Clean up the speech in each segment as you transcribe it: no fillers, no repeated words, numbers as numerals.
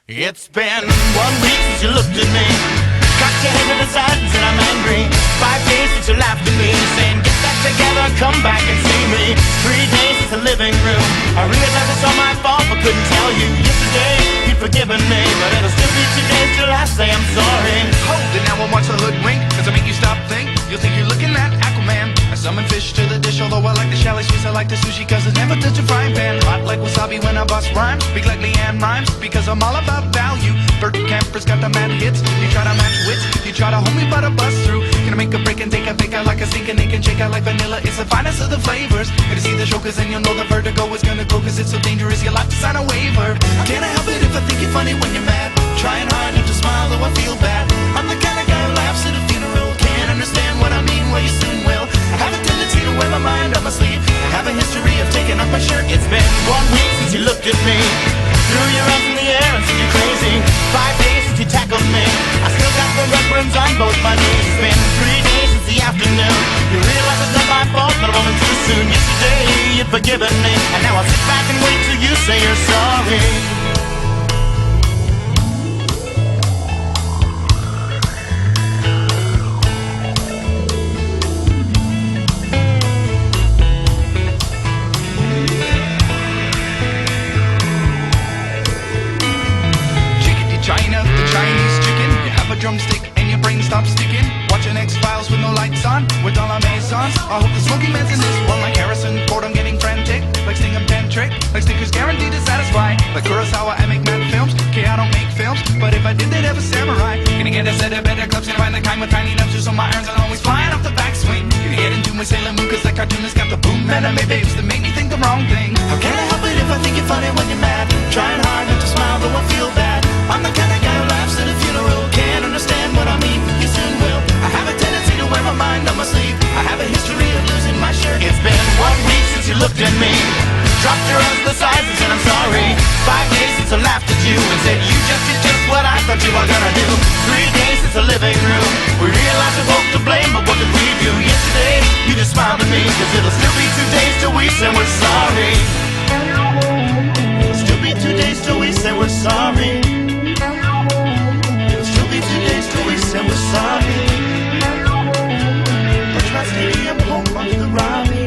It's been 1 week since you looked at me, cocked your head to the side and said I'm angry. 5 days since you laughed at me, saying get back together, come back and see me. 3 days since the living room, I realized it's all my fault but couldn't tell you. Yesterday you'd forgiven me, but it'll still be 2 days till I say I'm sorry. Hold it now and watch the hood wink, cause I make you stop think. You'll think you're looking at Aquaman. I summon fish to the dish, although I like the chalet sweets, I like the sushi cause it's never touch a frying pan. Hot like wasabi when I bust rhymes, speak like Leanne rhymes, because I'm all about value. Bert Camper's got the mad hits, you try to match wits, you try to hold me but I bust through. Gonna make a break and take a fake out like a sink and they can shake out like vanilla. It's the finest of the flavors. Gonna see the show cause then you'll know the vertigo is gonna go cause it's so dangerous you'll have to sign a waiver. Can't I help it if I think you're funny when you're mad? Trying hard not to smile though I feel bad. I'm the kind of guy who laughs at a funeral. Can't understand what I mean, well you soon will. I have a tendency to wear my mind on my sleeve. I have a history of taking off my shirt. It's been 1 week since you looked at me, threw your arms in the air and said you're crazy. 5 days since you tackled me, I still got the red burns on both my knees. It's been 3 days since the afternoon, you realize it's not my fault but I'm only too soon. Yesterday you'd forgiven me, and now I'll sit back and wait till you say you're sorry. Drumstick and your brain stops sticking. Watching X-Files with no lights on, with all our maisons. I hope the smoking man's in this one like Harrison Ford. I'm getting frantic, like Sting and Pentrick, like Snickers guaranteed to satisfy. Like Kurosawa, I make mad films. Okay, I don't make films, but if I did, they'd have a samurai. Gonna get a set of better clubs, gonna find the kind with tiny nubs, so my irons are always flying off the backswing. Gonna get into my Sailor Moon, cause that cartoonist got the boom anime babes that make me think the wrong thing. How can I help it if I think you're funny when you're mad? Trying hard not to smile, though I feel bad. I'm the kind of guy who laughs at a funeral. Can't understand what I mean, you soon will. I have a tendency to wear my mind on my sleeve. I have a history of losing my shirt. It's been 1 week since you looked at me, dropped your arms to the sides and said I'm sorry. 5 days since I laughed at you and said you just did just what I thought you were gonna do. 3 days since the living room, we realized we're both to blame, but what did we do? Yesterday you just smiled at me, cause it'll still be 2 days till we say we're sorry. It'll still be 2 days till we say we're sorry. It'll still be 2 days till we say we're sorry. Push my stadium home onto the Robbie.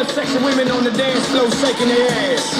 Sexy women on the dance floor shaking their ass,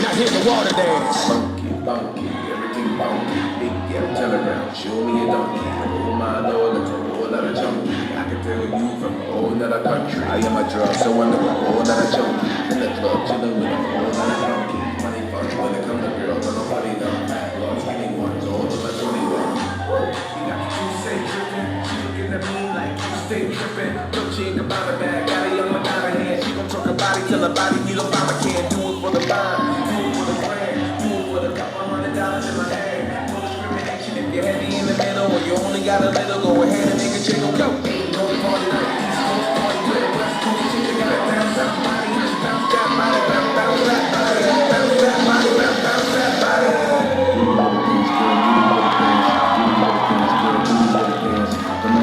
not hitting the water dance. Funky, funky, everything funky. Big girl, turn around, show me a donkey. Oh my lord, that's a whole lot of junkie. I can tell you from a whole nother country. I am a drug, so I'm a whole lot of junkie. In the club, chillin' with a whole lot of donkey. Money funky when it comes to girls, but nobody don't have laws. Skinny ones, all of my 21. You got you say trippin', she looking at me like you stay trippin'. Don't cheat about a bag, got a young Madonna hand. She gon' truck her body till her body need Obama can't do it for the bond, do it for the brand, do it for the couple $100 in my hand. No discrimination if you're heavy in the middle or you only got a little. Go ahead and make a jiggle, go. Ain't no party like East Coast party with a West Coast chick. You gotta bounce that body, just bounce that body, bounce that body, bounce that body, bounce that body.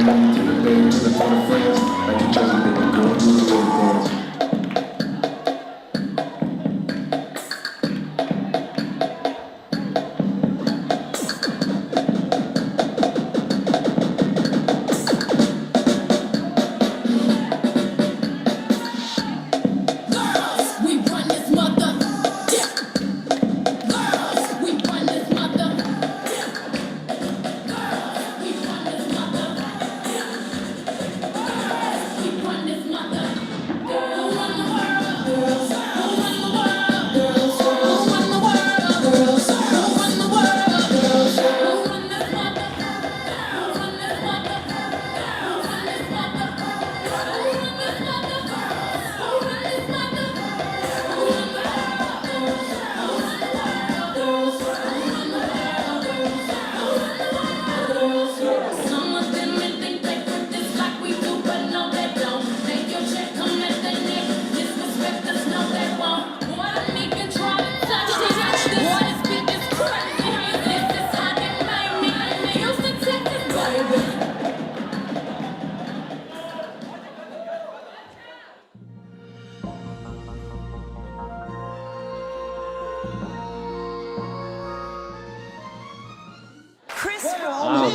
To the bed, to the friends, like you just didn't go do the way dance.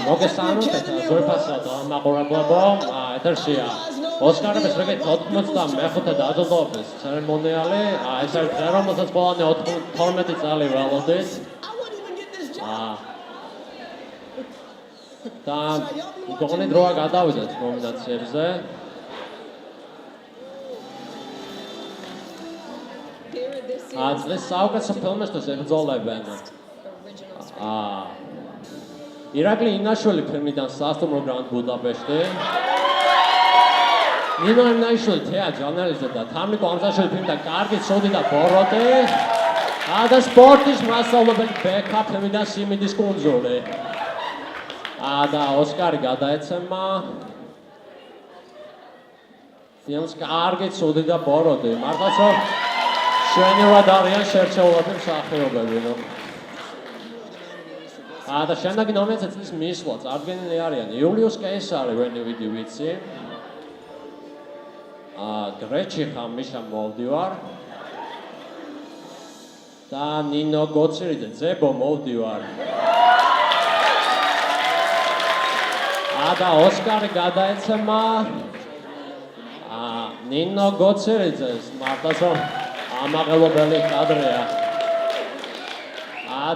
მოგესალმებით ზურფასა და მაყურებლებო, ეთერშია ოსკარების რიგით 95 დაჯილდოების ცერემონიალი. ეს არის დღე, რომელსაც ბოლომდე 12 წელი ველოდით. და გონი დროა გადავიდეთ ნომინაციებზე. წლის საუკეთესო ფილმისთვის ებრძოლებენ ირაკლი ინაშვილი ფილმიდან სასტუმრო გრანდ ბუდაპეშტი, ნინო ინაშვილი თეატრ ჟურნალისტი და თამიკო ამზაშვილი ფილმიდან კარგი ცუდი და ბოროტი და სპორტის მასწავლებელი ბექა ფილმიდან სიმინდის კუნძული და ოსკარი გადაეცემა ფილმს კარგი ცუდი და ბოროტი. მართლაც რომ შვენივრად არიან შერჩეულები მსახიობები. და შემდეგი ნომინაცია წლის მისვლა წარდგენილი არიან იულიუს კეისარი ვენი ვიდი ვიცი, გრეჩიხა მიშა მოვდივარ და ნინო გოცირიძე ძებო მოვდივარ. და ოსკარი გადაეცემა ნინო გოცირიძეს, მართლაც რომ ამაღელებელი კადრია.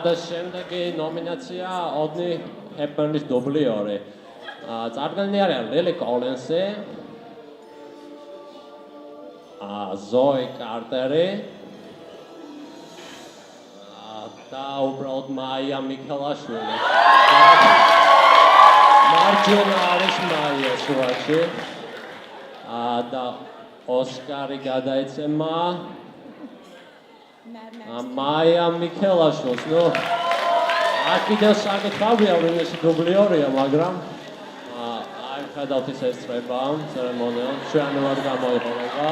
და შემდეგი ნომინაცია ოდნი ჰეპბერნის დუბლიორი. წარდგენილი არიან ლილი კოლინსი, ზოი კარტერი და უბრალოდ მაია მიქელაშვილი. მარჯვენა არის მაია სურათში. და ოსკარი გადაეცემა მაია მიქელაშვილს. აქედან საკითხავია რომ ეს დუბლიორია, მაგრამ აი ხედავთ ის ესწრება ცერემონიალ ჩვენად გამოიყურება.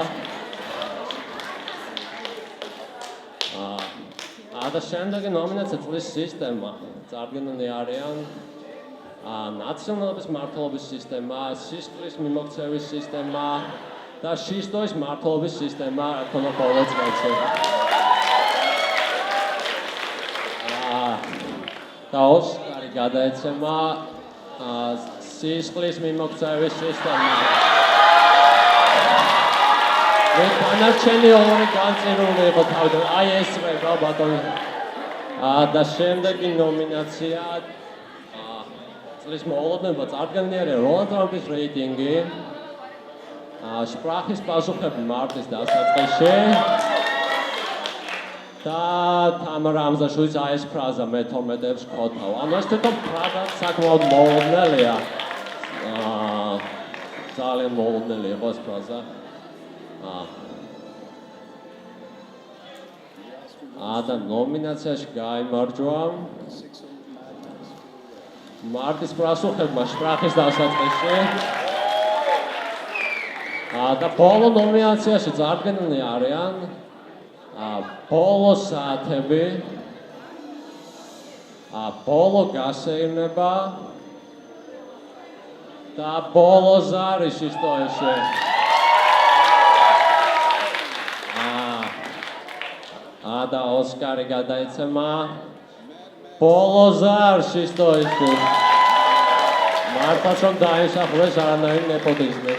და შემდეგი ნომინაცია წლის სისტემა. წარდგენილი არიან ნაციონალების მმართველობის სისტემა, სისხლის მიმოქცევის სისტემა და შისტოის მმართველობის სისტემა ქონა ყოველ წელს. და ოსკარი გადაეცემა სისხლის მიმოქცევის სისტემა. დანარჩენი ორი განწირული იყო თავიდან, აი ესწრება ბატონო. და შემდეგი ნომინაცია წლის მოულოდნელობა წარდგენილი არის როლანდ ტრამპის რეიტინგი, სპრახის პასუხები მარტის დასაწყისში და თამარა ამზაშვილის აი ეს ფრაზა მე 12-ებს ხოთავ. ანუ ეს თვითონ ფრაზა საკმაოდ მოულოდნელია. ძალიან მოულოდნელი იყო ეს ფრაზა. და ნომინაციაში გაიმარჯვა მარტის პასუხებმა სპრახის დასაწყისში. და ბოლო ნომინაციაში წარდგენილი არიან ბოლო საათები, ბოლო გასეირნება და ბოლო ზარი შისტოეში. და ოსკარი გადაეცემა ბოლო ზარ შისტოეში. მართლაც რომ დაისახურეს არანაირი ნეპოტიზმი.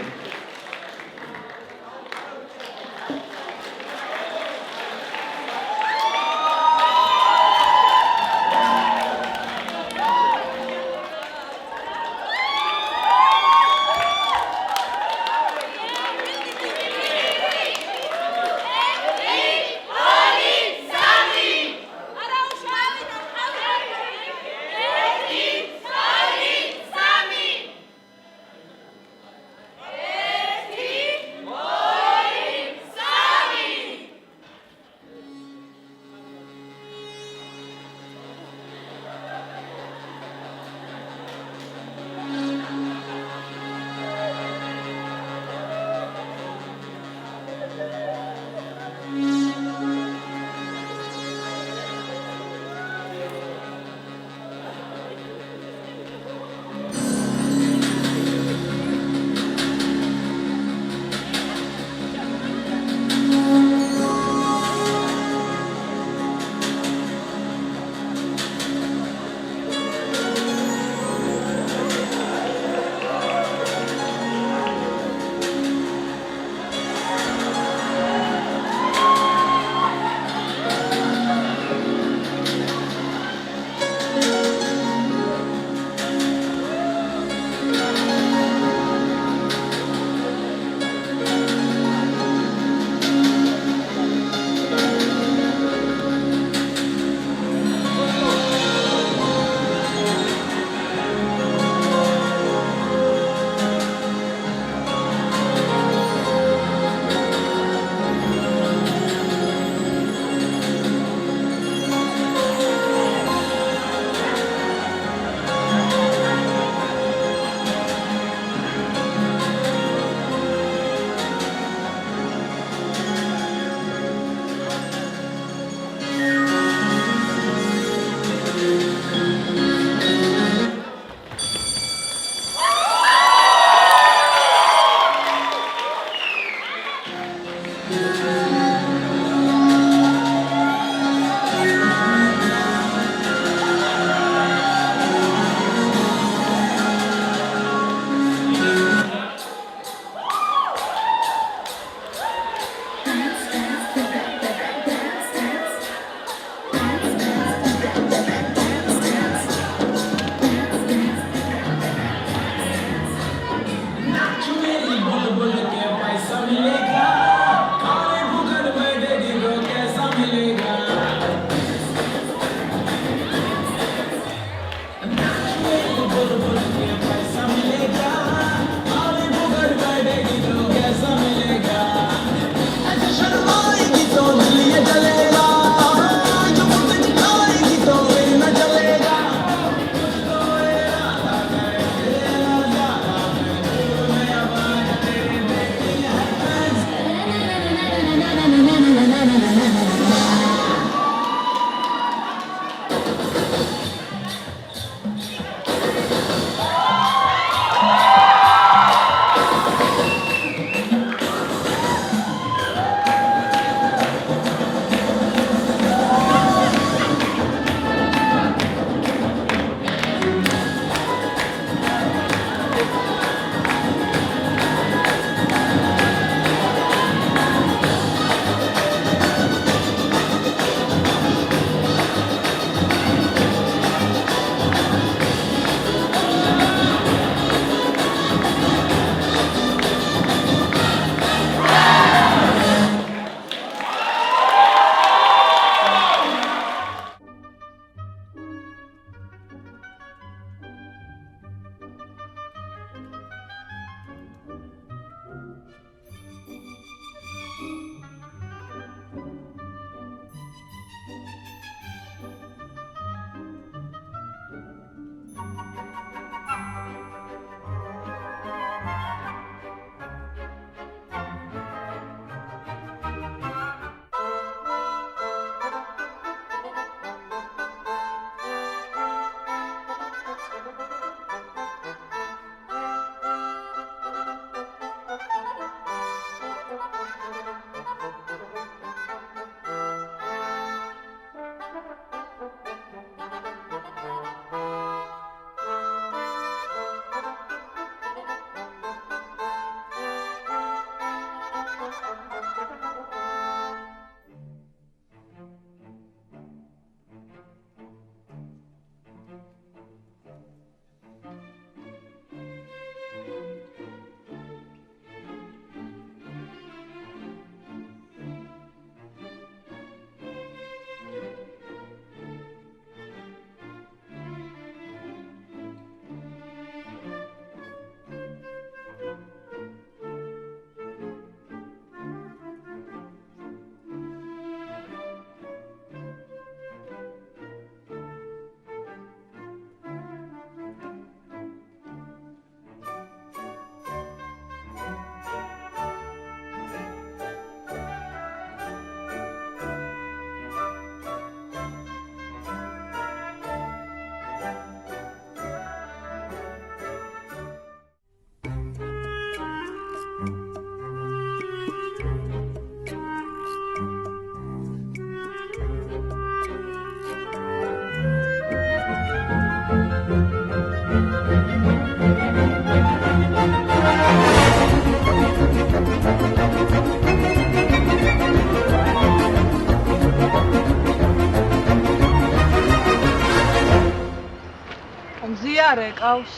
არ ეკავს.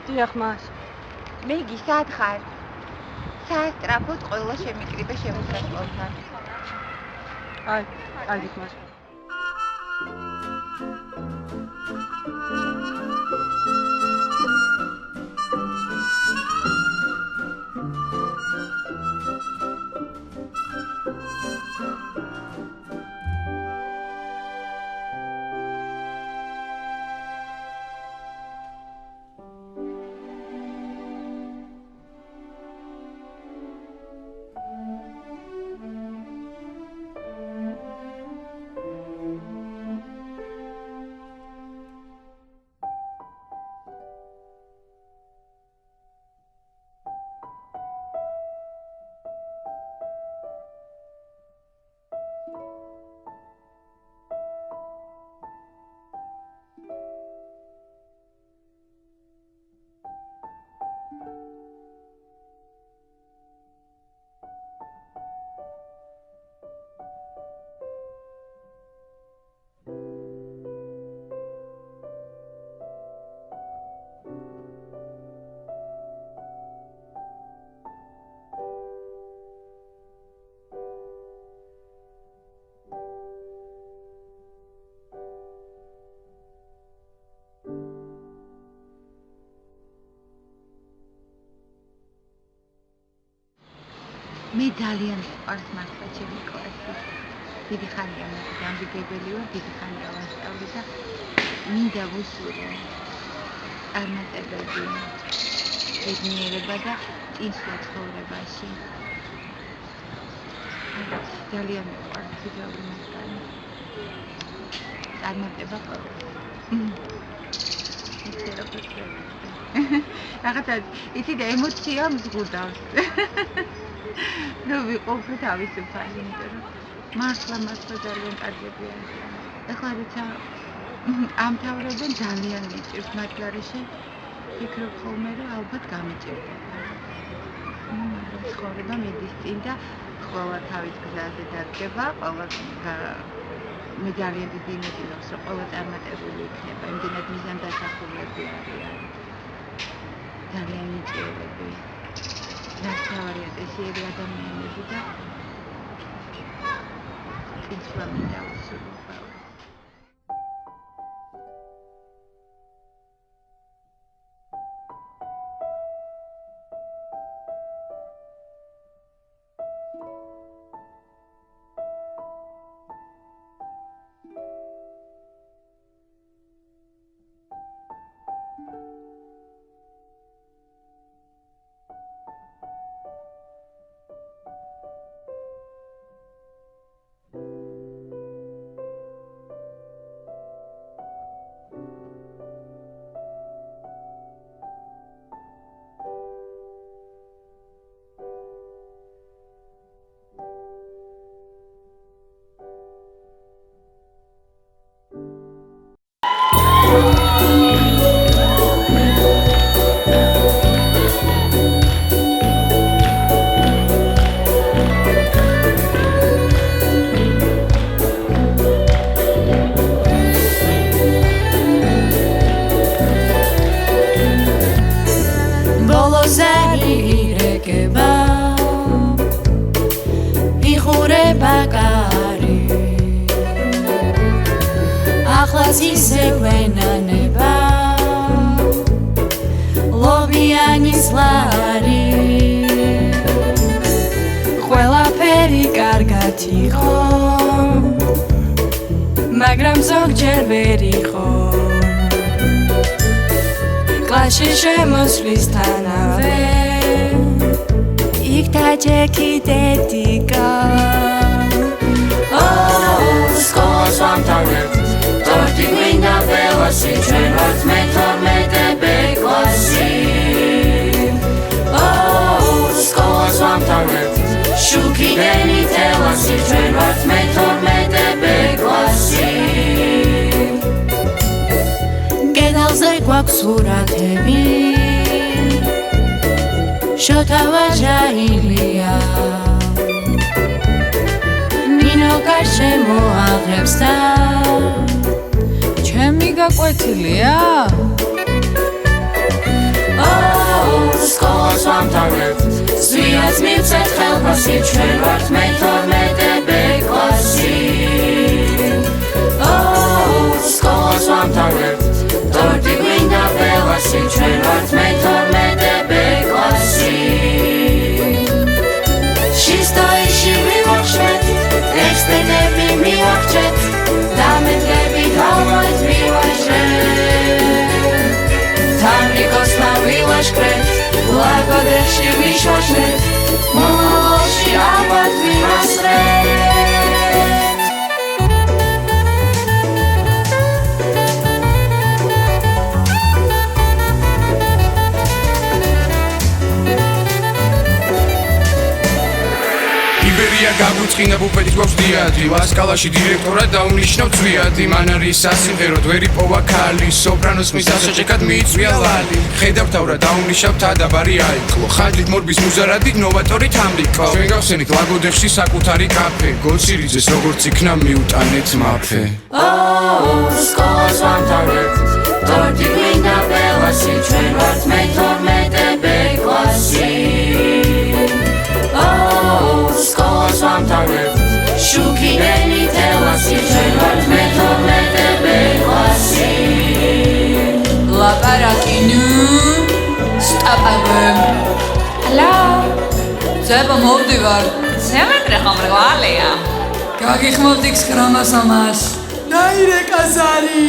დიახ, მას. მეგი, სად ხარ? საასტრაფოდ ყველა შემიკრიბე შემოსასვლელთან. აი, კარგით მას. მე ძალიან მიყვარს მართლა ჩემი კლასი. დიდი ხანია მე დამდგებელი ვარ, დიდი ხანია ვასწავლე და მინდა ვუსურო წარმატებები, ბედნიერება და წინსვლა ცხოვრებაში. ძალიან მიყვარს ვიდეოები მათგანი. წარმატება ყველას. იცი როგორ წერე. რაღაცა იცი და ემოცია მზღუდავს. ნუ ვიყო თავისუფალი, იმიტომ რომ მართლა ძალიან კარგები არიან. ეხლა როცა ამთავრებენ ძალიან მიჭირს მათ გარეშე, ვფიქრობ ხოლმე რომ ალბათ გამიჭირდება. მაგრამ ცხოვრება მიდის წინ და ყველა თავის გზაზე დადგება, ყველა მე ძალიან დიდი იმედი მაქვს, რომ ყველა წარმატებული იქნება, იმდენად მიზანდასახულები არიან. ძალიან ნიჭიერები. ნაცვლად ესეთი ადამიანები და წინსვლა მინდა ვუსურო ყველას. მაგრამ ზოგჯერ ვერ იყო კლასში შემოსვლისთანავე იქ დაჯექი დედიკა სკოლას ვამთავრებ თორტი გვინდა ველოსი ჩვენ ვართ მე-12 კლასი სკოლას ვამთავრებ შუქიდენი თელასი ჩვენ ვართ მე-12 კლასი გედალზე გვაქვს სურათები შოთა ვაჟაილია ნინო გარშემო აღებს და გაკვეთილია? სკოლას ვამთავრებთ, ზვიად მივცეთ ხელფასი, ჩვენ ვართ მე-12 კლასი. სკოლას ვამთავრებთ, ტორტი გვინდა ბელასი, ჩვენ ვართ მე-12 კლასი. შისტოიში მივახშეთ, ტექსტები მივახჩეთ, დამედლებით ალბათ მივაჟრეთ. თამრიკოსმა ვილაშქრეთ, ლაგოდეხში ვიშვაშნეთ, მომავალში ალბათ ვიმასრეთ. იბერია გაგვიწყინა ბუფეტის გვაქვს დიადი ლასკალაში დირექტორად დაუნიშნავ წვიადი მან არის სასიმღეროდ ვერ იპოვა ქალი სოპრანოს მის ასაჭეკად მიიწვია ლალი ხედავთავ რა დაუნიშნავ თადაბარი აიკლო ხანდით მორბის მუზარადი ნოვატორი თამრიკლო ჩვენ გავხსენით ლაგოდეხში საკუთარი კაფე გოლსირიძეს როგორც იქნა მიუტანეთ მაფე სკოლას ვამთავრებთ, ტორტი გვინდა ბელასი, ჩვენ ვართ მე-12 კლასი. სკოლას ვამთავრებთ, შუქიდენი თელასი, ჩვენ ვართ მე-12 კლასი. ლაპარაკინუ სტაპავე ჰალო ზება მოვდივარ სემეტრე ხომ რვალია გაგიხმობთ იქ 900 ნაირე კაზარი